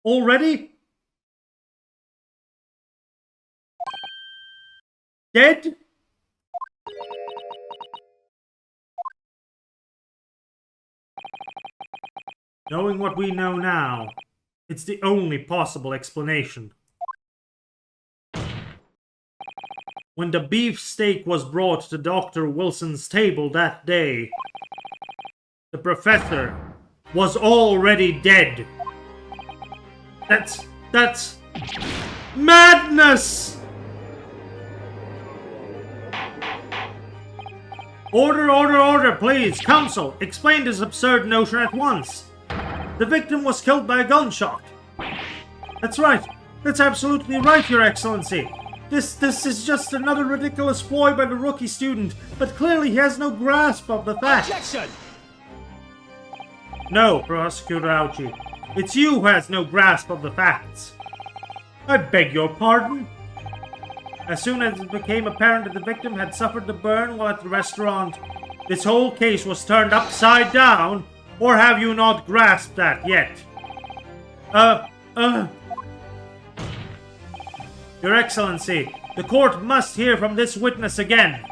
Already? Dead? Knowing what we know now, it's the only possible explanation. When the beefsteak was brought to Dr. Wilson's table that day, the professor was already dead. That's madness! Order, please. Counsel, explain this absurd notion at once. The victim was killed by a gunshot. That's right. That's absolutely right, Your Excellency. This is just another ridiculous ploy by the rookie student, but clearly he has no grasp of the facts. Objection! No, Prosecutor Auchi. It's you who has no grasp of the facts. I beg your pardon? As soon as it became apparent that the victim had suffered the burn while at the restaurant, this whole case was turned upside down, or have you not grasped that yet? Your Excellency, the court must hear from this witness again.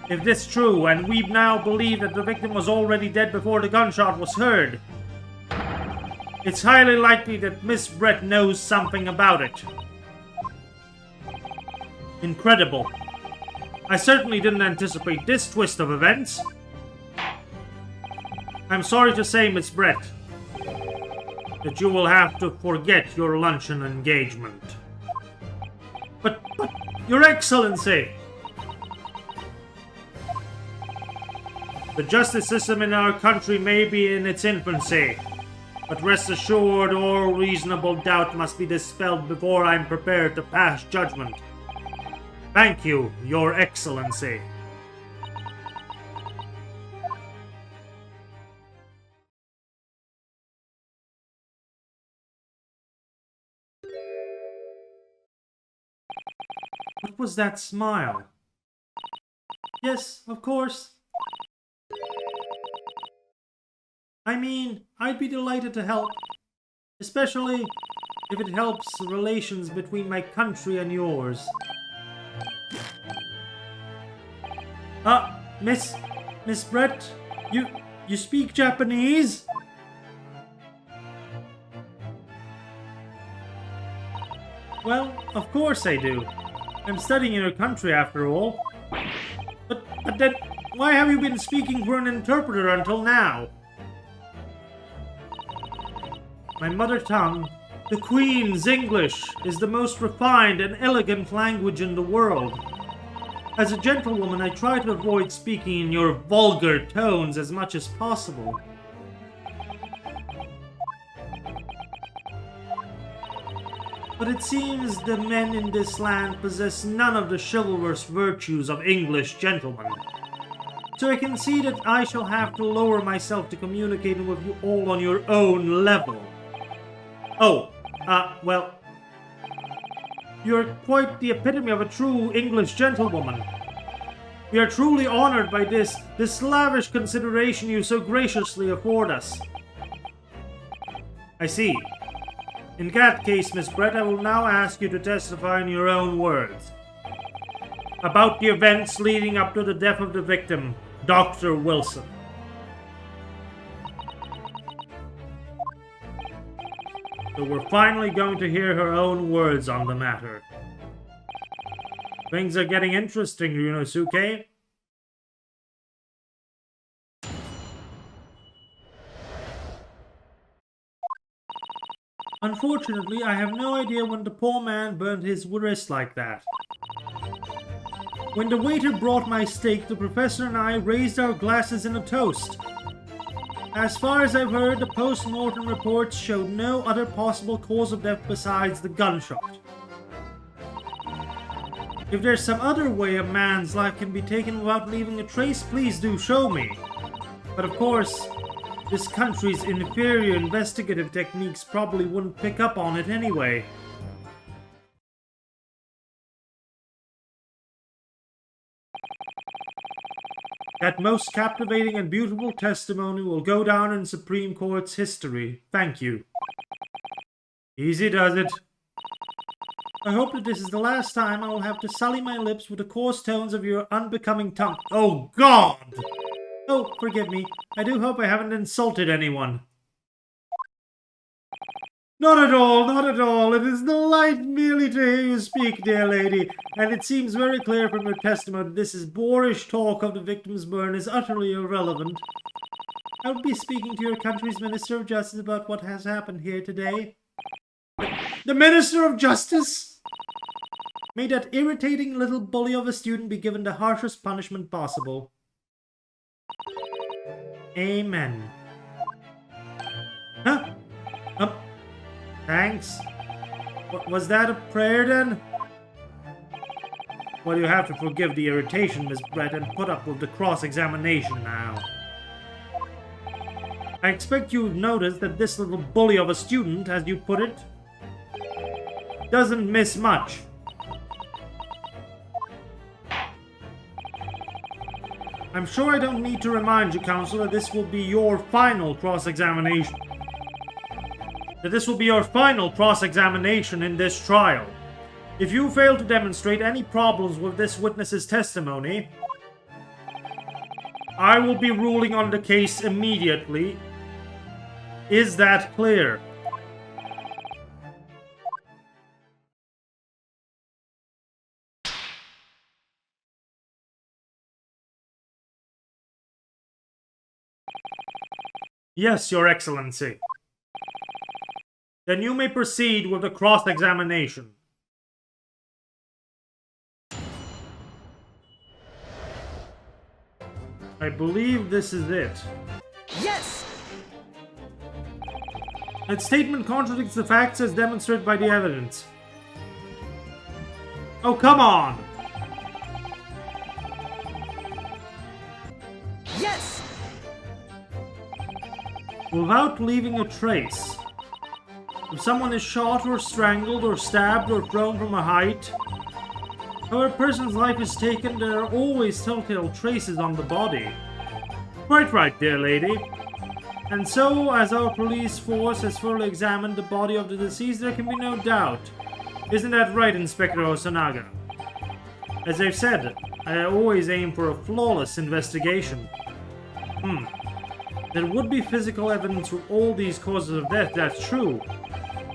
If this is true, and we now believe that the victim was already dead before the gunshot was heard, it's highly likely that Miss Brett knows something about it. Incredible. I certainly didn't anticipate this twist of events. I'm sorry to say, Miss Brett, that you will have to forget your luncheon engagement. But, Your Excellency! The justice system in our country may be in its infancy, but rest assured all reasonable doubt must be dispelled before I'm prepared to pass judgment. Thank you, Your Excellency. What was that smile? Yes, of course. I mean, I'd be delighted to help. Especially if it helps the relations between my country and yours. Miss Brett, you speak Japanese? Well, of course I do. I'm studying in your country after all. But then, why have you been speaking through an interpreter until now? My mother tongue, the Queen's English, is the most refined and elegant language in the world. As a gentlewoman, I try to avoid speaking in your vulgar tones as much as possible. But it seems the men in this land possess none of the chivalrous virtues of English gentlemen. So I can see that I shall have to lower myself to communicating with you all on your own level. Well, you're quite the epitome of a true English gentlewoman. We are truly honored by this lavish consideration you so graciously afford us. I see. In that case, Miss Brett, I will now ask you to testify in your own words about the events leading up to the death of the victim, Dr. Wilson. So we're finally going to hear her own words on the matter. Things are getting interesting, Ryunosuke. Unfortunately, I have no idea when the poor man burned his wrist like that. When the waiter brought my steak, the professor and I raised our glasses in a toast. As far as I've heard, the post-mortem reports showed no other possible cause of death besides the gunshot. If there's some other way a man's life can be taken without leaving a trace, please do show me. But of course, this country's inferior investigative techniques probably wouldn't pick up on it anyway. That most captivating and beautiful testimony will go down in Supreme Court's history. Thank you. Easy does it. I hope that this is the last time I will have to sully my lips with the coarse tones of your unbecoming tongue. Oh, God! Oh, forgive me. I do hope I haven't insulted anyone. Not at all, not at all. It is a delight merely to hear you speak, dear lady, and it seems very clear from your testimony that this boorish talk of the victim's burn is utterly irrelevant. I will be speaking to your country's Minister of Justice about what has happened here today. The Minister of Justice? May that irritating little bully of a student be given the harshest punishment possible. Amen. Huh? Thanks. Was that a prayer then? Well, you have to forgive the irritation, Miss Brett, and put up with the cross-examination now. I expect you've noticed that this little bully of a student, as you put it, doesn't miss much. I'm sure I don't need to remind you, Counsel, that this will be your final cross-examination. In this trial. If you fail to demonstrate any problems with this witness's testimony, I will be ruling on the case immediately. Is that clear? Yes, Your Excellency. Then you may proceed with the cross-examination. I believe this is it. Yes! That statement contradicts the facts as demonstrated by the evidence. Oh, come on! Yes! Without leaving a trace. If someone is shot or strangled or stabbed or thrown from a height, how a person's life is taken, there are always telltale traces on the body. Quite right, dear lady. And so, as our police force has fully examined the body of the deceased, there can be no doubt. Isn't that right, Inspector Osanaga? As I've said, I always aim for a flawless investigation. There would be physical evidence for all these causes of death, that's true.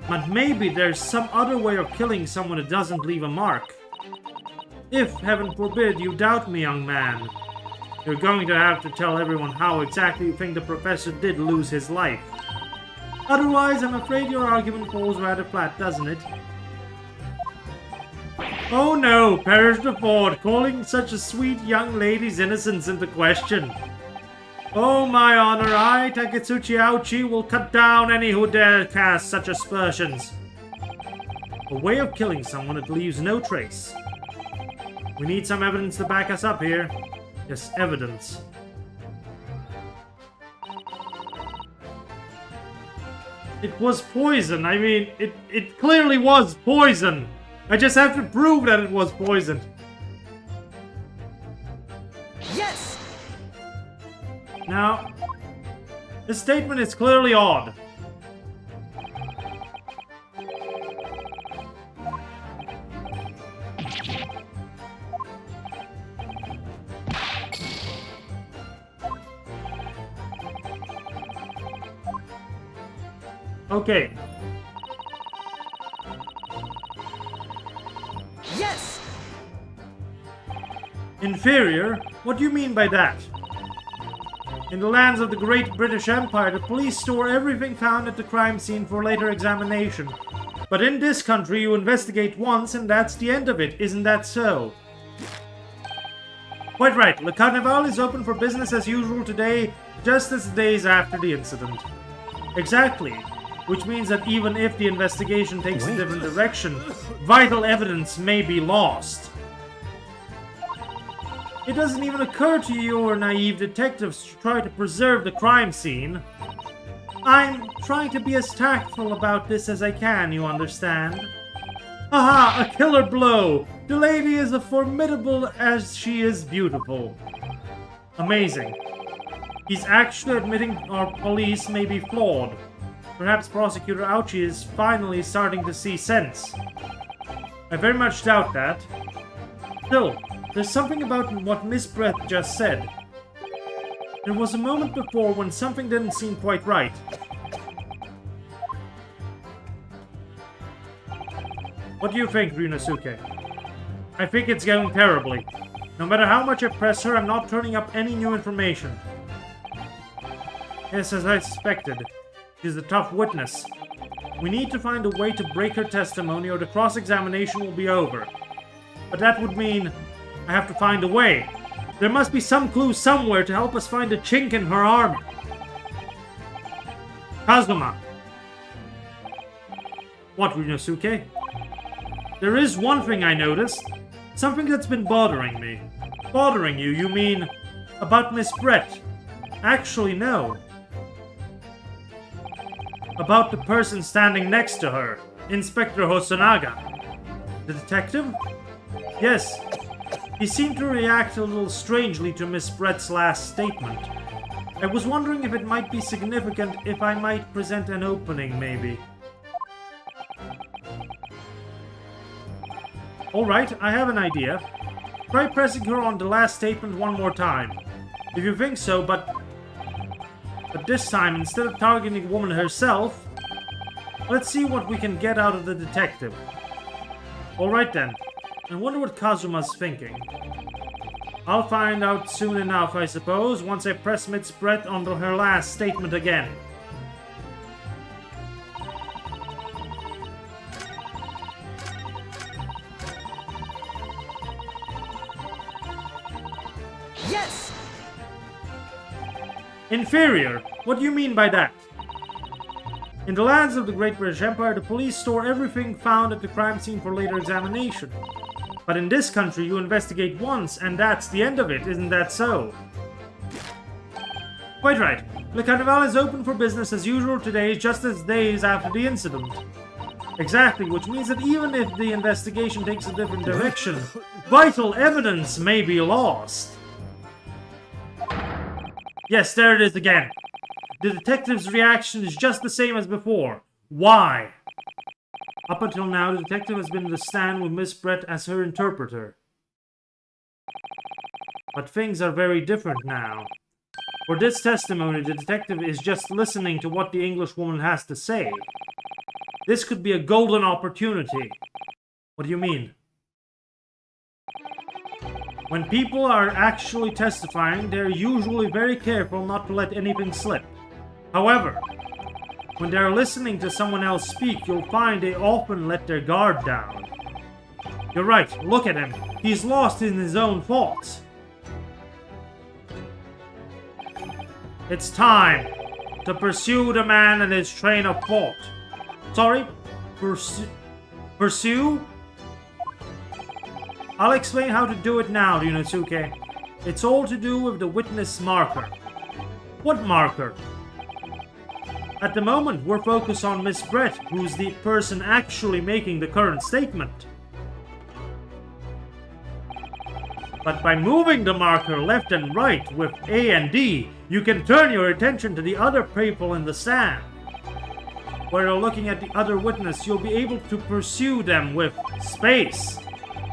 But maybe there's some other way of killing someone that doesn't leave a mark. If, heaven forbid, you doubt me, young man, you're going to have to tell everyone how exactly you think the professor did lose his life. Otherwise, I'm afraid your argument falls rather flat, doesn't it? Oh no, perish the thought, calling such a sweet young lady's innocence into question. Oh, my honor, I, Taketsuchi Auchi, will cut down any who dare cast such aspersions. A way of killing someone that leaves no trace. We need some evidence to back us up here. Yes, evidence. It was poison. I mean, it clearly was poison. I just have to prove that it was poison. Yes! Now, this statement is clearly odd. Okay. Yes! Inferior? What do you mean by that? In the lands of the Great British Empire, the police store everything found at the crime scene for later examination. But in this country, you investigate once and that's the end of it, isn't that so? Quite right, Le Carnaval is open for business as usual today, just as the days after the incident. Exactly. Which means that even if the investigation takes a different direction, vital evidence may be lost. It doesn't even occur to you or naive detectives to try to preserve the crime scene. I'm trying to be as tactful about this as I can, you understand? Aha! A killer blow! The lady is as formidable as she is beautiful. Amazing. He's actually admitting our police may be flawed. Perhaps Prosecutor Ouchie is finally starting to see sense. I very much doubt that. Still, there's something about what Miss Brett just said. There was a moment before when something didn't seem quite right. What do you think, Ryunosuke? I think it's going terribly. No matter how much I press her, I'm not turning up any new information. Yes, as I suspected. She's a tough witness. We need to find a way to break her testimony or the cross-examination will be over. But that would mean I have to find a way. There must be some clue somewhere to help us find a chink in her armor. Kazuma. What, Ryunosuke? There is one thing I noticed. Something that's been bothering me. Bothering you, you mean about Miss Brett? Actually, no. About the person standing next to her, Inspector Hosonaga. The detective? Yes. He seemed to react a little strangely to Miss Brett's last statement. I was wondering if it might be significant if I might present an opening, maybe. Alright, I have an idea. Try pressing her on the last statement one more time. If you think so, but this time, instead of targeting the woman herself, let's see what we can get out of the detective. Alright then. I wonder what Kazuma's thinking. I'll find out soon enough, I suppose, once I press Miss Brett on her last statement again. Yes! Inferior? What do you mean by that? In the lands of the Great British Empire, the police store everything found at the crime scene for later examination. But in this country, you investigate once, and that's the end of it, isn't that so? Quite right. Le Carnival is open for business as usual today, just as days after the incident. Exactly, which means that even if the investigation takes a different direction, vital evidence may be lost. Yes, there it is again. The detective's reaction is just the same as before. Why? Up until now, the detective has been in the stand with Miss Brett as her interpreter. But things are very different now. For this testimony, the detective is just listening to what the Englishwoman has to say. This could be a golden opportunity. What do you mean? When people are actually testifying, they're usually very careful not to let anything slip. However, when they're listening to someone else speak, you'll find they often let their guard down. You're right, look at him. He's lost in his own thoughts. It's time to pursue the man and his train of thought. Sorry? Pursue? I'll explain how to do it now, Ryunosuke. It's all to do with the witness marker. What marker? At the moment, we're focused on Miss Brett, who's the person actually making the current statement. But by moving the marker left and right with A and D, you can turn your attention to the other people in the stand. While you're looking at the other witness, you'll be able to pursue them with space.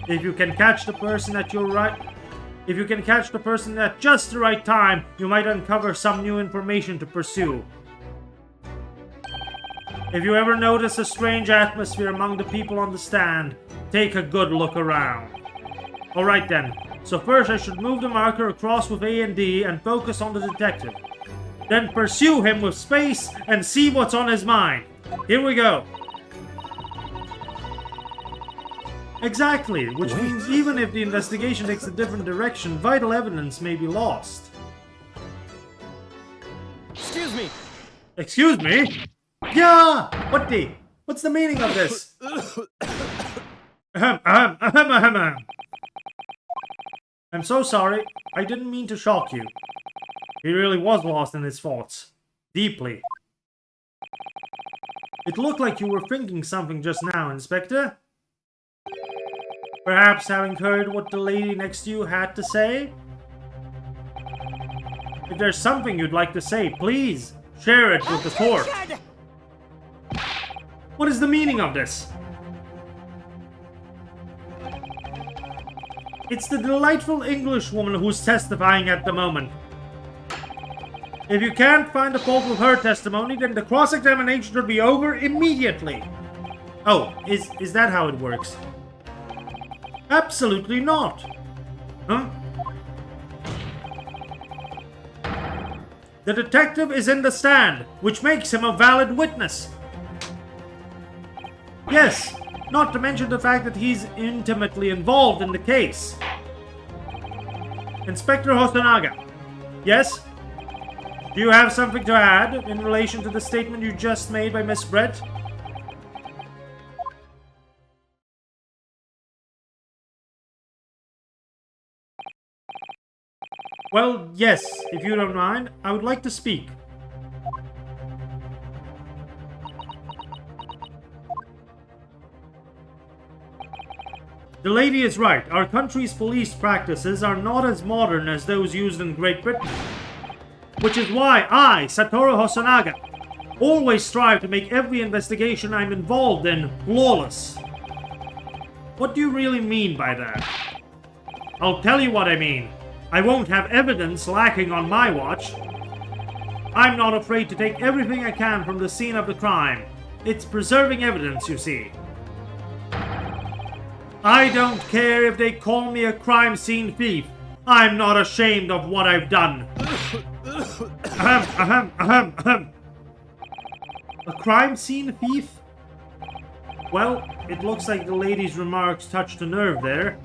If you can catch the person at just the right time, you might uncover some new information to pursue. If you ever notice a strange atmosphere among the people on the stand, take a good look around. Alright then, so first I should move the marker across with A and D and focus on the detective. Then pursue him with space and see what's on his mind. Here we go. Exactly, which means even if the investigation takes a different direction, vital evidence may be lost. Excuse me! Excuse me? Yeah! What's the meaning of this? I'm so sorry. I didn't mean to shock you. He really was lost in his thoughts. Deeply. It looked like you were thinking something just now, Inspector. Perhaps having heard what the lady next to you had to say? If there's something you'd like to say, please share it with the court. What is the meaning of this? It's the delightful English woman who's testifying at the moment. If you can't find the fault with her testimony, then the cross-examination should be over immediately. Oh, is that how it works? Absolutely not. Huh? The detective is in the stand, which makes him a valid witness. Yes, not to mention the fact that he's intimately involved in the case. Inspector Hosonaga. Yes? Do you have something to add in relation to the statement you just made by Miss Brett? Well, yes, if you don't mind, I would like to speak. The lady is right. Our country's police practices are not as modern as those used in Great Britain. Which is why I, Satoru Hosonaga, always strive to make every investigation I'm involved in flawless. What do you really mean by that? I'll tell you what I mean. I won't have evidence lacking on my watch. I'm not afraid to take everything I can from the scene of the crime. It's preserving evidence, you see. I don't care if they call me a crime scene thief. I'm not ashamed of what I've done. A crime scene thief? Well, it looks like the lady's remarks touched a nerve there.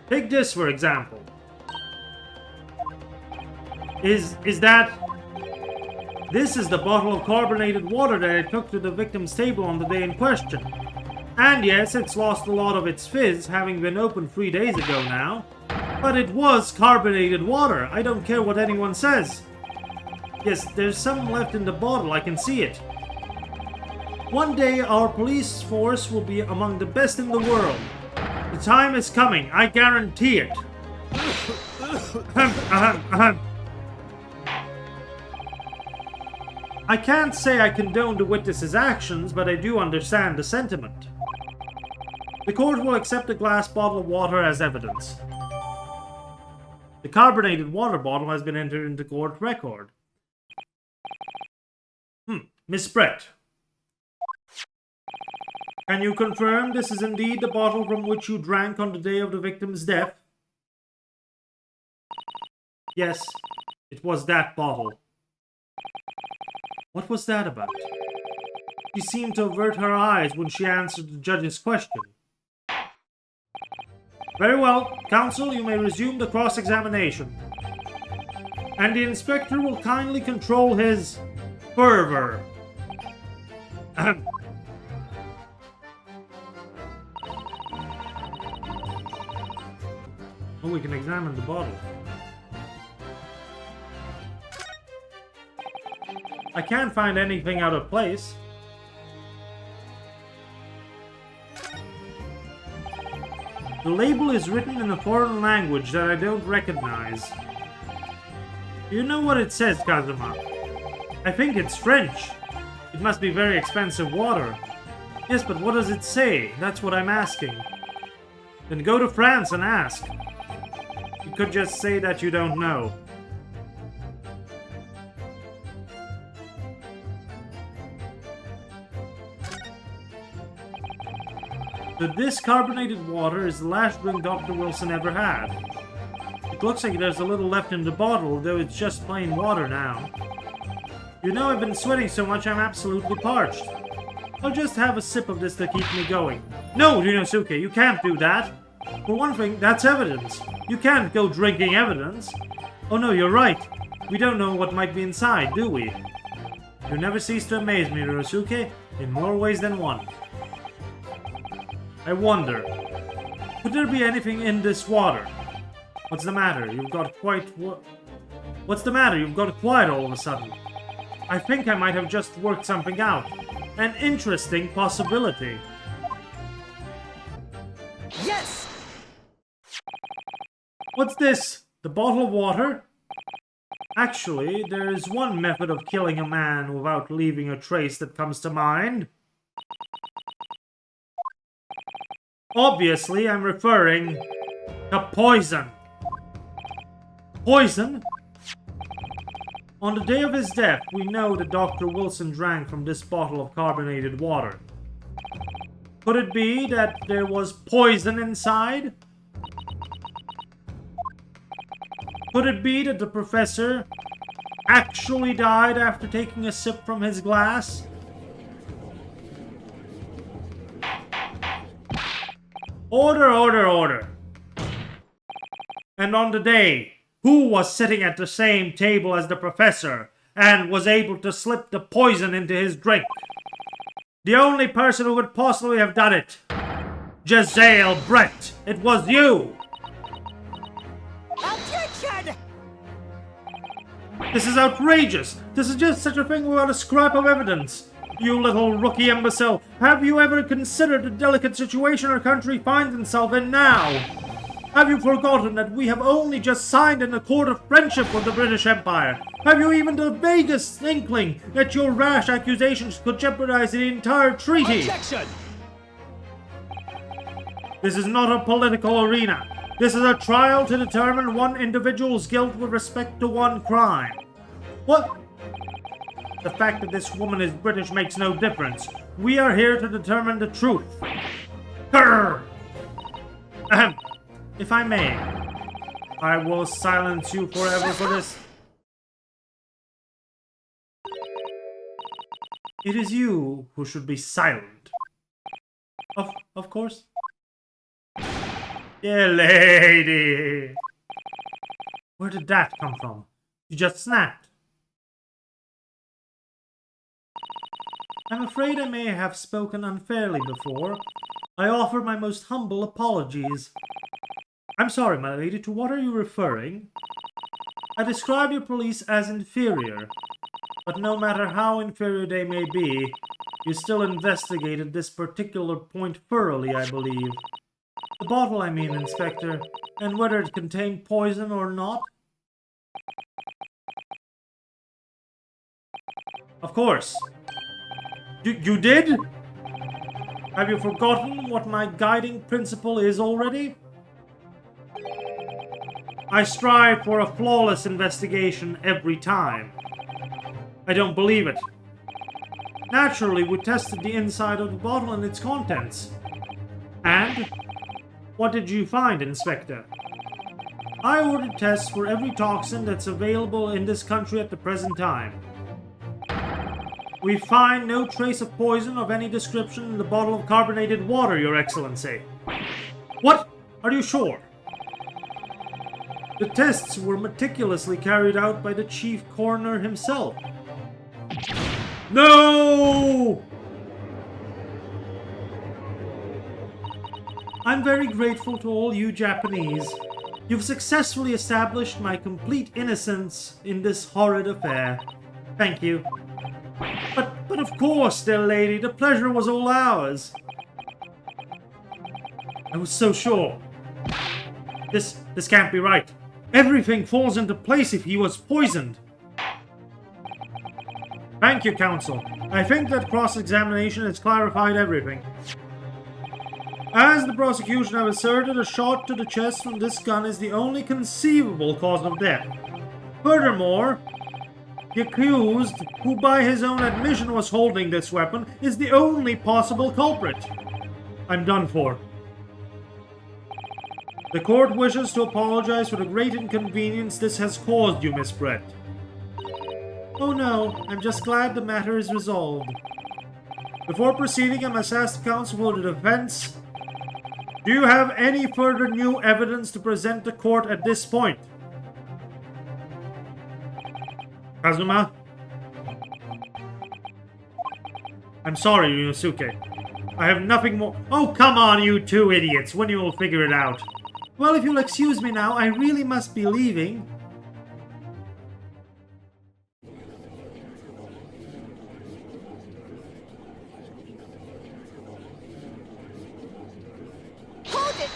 Take this, for example. Is that... This is the bottle of carbonated water that I took to the victim's table on the day in question. And yes, it's lost a lot of its fizz, having been opened 3 days ago now. But it was carbonated water. I don't care what anyone says. Yes, there's some left in the bottle, I can see it. One day our police force will be among the best in the world. The time is coming, I guarantee it. I can't say I condone the witness's actions, but I do understand the sentiment. The court will accept a glass bottle of water as evidence. The carbonated water bottle has been entered into court record. Miss Brett. Can you confirm this is indeed the bottle from which you drank on the day of the victim's death? Yes, it was that bottle. What was that about? She seemed to avert her eyes when she answered the judge's question. Very well, counsel, you may resume the cross-examination. And the inspector will kindly control his fervor. Oh, we can examine the bottle. I can't find anything out of place. The label is written in a foreign language that I don't recognize. Do you know what it says, Kazuma? I think it's French. It must be very expensive water. Yes, but what does it say? That's what I'm asking. Then go to France and ask. You could just say that you don't know. So this carbonated water is the last drink Dr. Wilson ever had. It looks like there's a little left in the bottle, though it's just plain water now. You know, I've been sweating so much I'm absolutely parched. I'll just have a sip of this to keep me going. No, Ryunosuke, you can't do that. For one thing, that's evidence. You can't go drinking evidence. Oh no, you're right. We don't know what might be inside, do we? You never cease to amaze me, Ryunosuke, in more ways than one. I wonder, could there be anything in this water? What's the matter? You've got quite... What's the matter? You've got quiet all of a sudden. I think I might have just worked something out. An interesting possibility. Yes! What's this? The bottle of water? Actually, there is one method of killing a man without leaving a trace that comes to mind. Obviously, I'm referring to poison. Poison? On the day of his death, we know that Dr. Wilson drank from this bottle of carbonated water. Could it be that there was poison inside? Could it be that the professor actually died after taking a sip from his glass? Order, order, order. And on the day, who was sitting at the same table as the professor and was able to slip the poison into his drink? The only person who could possibly have done it. Giselle Brett. It was you. Objection! This is outrageous. To suggest such a thing without a scrap of evidence. You little rookie imbecile. Have you ever considered the delicate situation our country finds itself in now? Have you forgotten that we have only just signed an accord of friendship with the British Empire? Have you even the vaguest inkling that your rash accusations could jeopardize the entire treaty? Objection! This is not a political arena. This is a trial to determine one individual's guilt with respect to one crime. What? The fact that this woman is British makes no difference. We are here to determine the truth. Grr! Ahem. If I may, I will silence you forever for this. It is you who should be silent. Of course. Yeah, lady. Where did that come from? You just snapped. I'm afraid I may have spoken unfairly before. I offer my most humble apologies. I'm sorry, my lady, to what are you referring? I describe your police as inferior, but no matter how inferior they may be, you still investigated this particular point thoroughly, I believe. The bottle, I mean, Inspector, and whether it contained poison or not. Of course. You did? Have you forgotten what my guiding principle is already? I strive for a flawless investigation every time. I don't believe it. Naturally, we tested the inside of the bottle and its contents. And? What did you find, Inspector? I ordered tests for every toxin that's available in this country at the present time. We find no trace of poison of any description in the bottle of carbonated water, Your Excellency. What? Are you sure? The tests were meticulously carried out by the chief coroner himself. No! I'm very grateful to all you Japanese. You've successfully established my complete innocence in this horrid affair. Thank you. But of course, dear lady, the pleasure was all ours. I was so sure. This can't be right. Everything falls into place if he was poisoned. Thank you, Counsel. I think that cross-examination has clarified everything. As the prosecution have asserted, a shot to the chest from this gun is the only conceivable cause of death. Furthermore, the accused, who by his own admission was holding this weapon, is the only possible culprit. I'm done for. The court wishes to apologize for the great inconvenience this has caused you, Miss Brett. Oh no, I'm just glad the matter is resolved. Before proceeding, I must ask the counsel for the defense. Do you have any further new evidence to present the court at this point? Kazuma? I'm sorry, Yunosuke. I have nothing more— Oh, come on, you two idiots! When you will figure it out. Well, if you'll excuse me now, I really must be leaving. Hold it!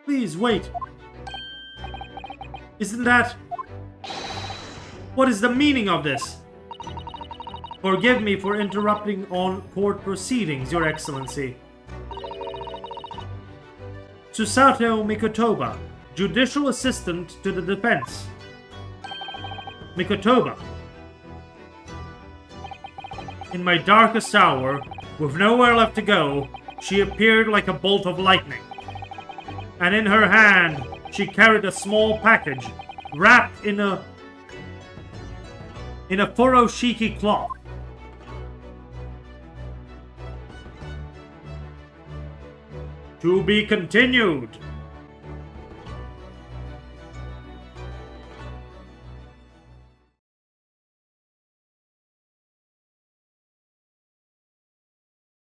Please, wait. Isn't that... What is the meaning of this? Forgive me for interrupting on court proceedings, Your Excellency. Susato Mikotoba, Judicial Assistant to the Defense. Mikotoba. In my darkest hour, with nowhere left to go, she appeared like a bolt of lightning. And in her hand, she carried a small package, wrapped in a furoshiki cloth. To be continued.